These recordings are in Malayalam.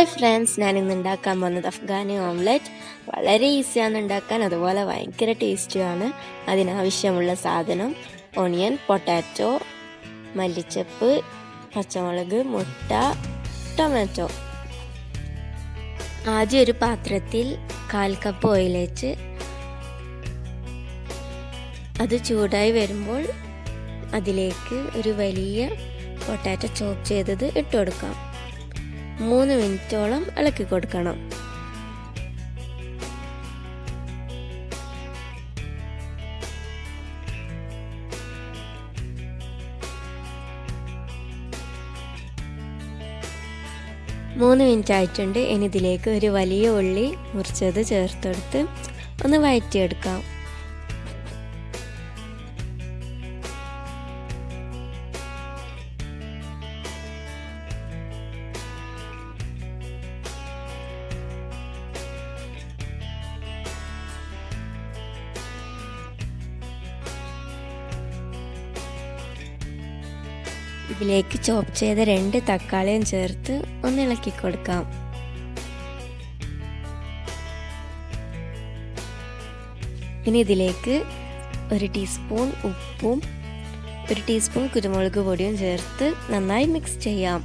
ഹായ് ഫ്രണ്ട്സ്, ഞാനിന്ന് ഉണ്ടാക്കാൻ പോകുന്നത് അഫ്ഗാനി ഓംലെറ്റ്. വളരെ ഈസിയാണ് ഉണ്ടാക്കാൻ, അതുപോലെ ഭയങ്കര ടേസ്റ്റിയാണ്. അതിനാവശ്യമുള്ള സാധനം ഓണിയൻ, പൊട്ടാറ്റോ, മല്ലിച്ചപ്പ്, പച്ചമുളക്, മുട്ട, ടൊമാറ്റോ. ആദ്യം ഒരു പാത്രത്തിൽ 1/4 കപ്പ് ഓയിൽ വെച്ച് അത് ചൂടായി വരുമ്പോൾ അതിലേക്ക് ഒരു വലിയ പൊട്ടാറ്റോ ചോപ്പ് ചെയ്തത് ഇട്ട് കൊടുക്കാം. 3 മിനിറ്റോളം ഇളക്കി കൊടുക്കണം. മൂന്ന് മിനിറ്റ് ആയിട്ടുണ്ട്. ഇനി ഇതിലേക്ക് ഒരു വലിയ ഉള്ളി മുറിച്ചത് ചേർത്തെടുത്ത് ഒന്ന് വഴറ്റിയെടുക്കാം. ഇതിലേക്ക് ചോപ്പ് ചെയ്ത 2 തക്കാളിയും ചേർത്ത് ഒന്ന് ഇളക്കി കൊടുക്കാം. ഇനി ഇതിലേക്ക് 1 ടീസ്പൂൺ ഉപ്പും 1 ടീസ്പൂൺ കുരുമുളക് പൊടിയും ചേർത്ത് നന്നായി മിക്സ് ചെയ്യാം.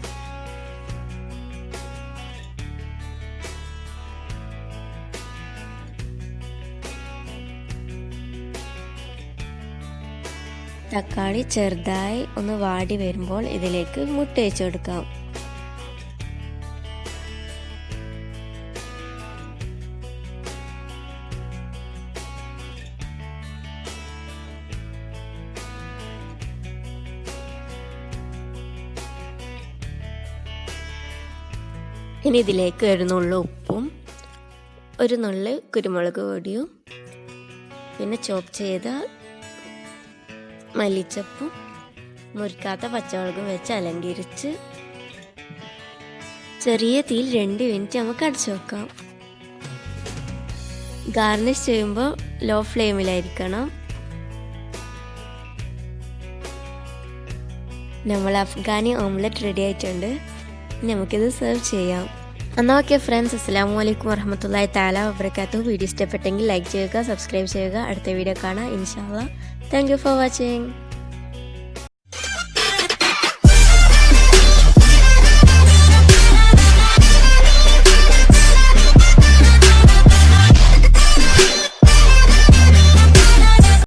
തക്കാളി ചെറുതായി ഒന്ന് വാടി വരുമ്പോൾ ഇതിലേക്ക് മുട്ട വെച്ച് കൊടുക്കാം. ഇനി ഇതിലേക്ക് 1 നുള്ളു ഉപ്പും 1 നുള്ളു കുരുമുളക് പൊടിയും പിന്നെ ചോപ്പ് ചെയ്ത മല്ലിച്ചപ്പും മുറിക്കാത്ത പച്ചമുളകും വെച്ച് അലങ്കരിച്ച് ചെറിയ തീയിൽ 2 മിനിറ്റ് നമുക്ക് അടച്ചു വെക്കാം. ഗാർണിഷ് ചെയ്യുമ്പോൾ ലോ ഫ്ലെയിമിലായിരിക്കണം. നമ്മൾ അഫ്ഗാനി ഓംലെറ്റ് റെഡി ആയിട്ടുണ്ട്. നമുക്കിത് സെർവ് ചെയ്യാം. എന്നാൽ ഓക്കെ ഫ്രണ്ട്സ്, അസ്സലാമു അലൈക്കും വറഹ്മത്തുള്ളാഹി തആല വബറകാതുഹു. വീഡിയോ ഇഷ്ടപ്പെട്ടെങ്കിൽ ലൈക്ക് ചെയ്യുക, സബ്സ്ക്രൈബ് ചെയ്യുക. അടുത്ത വീഡിയോ കാണാം ഇൻഷാ അല്ലാഹ്. Thank you for watching.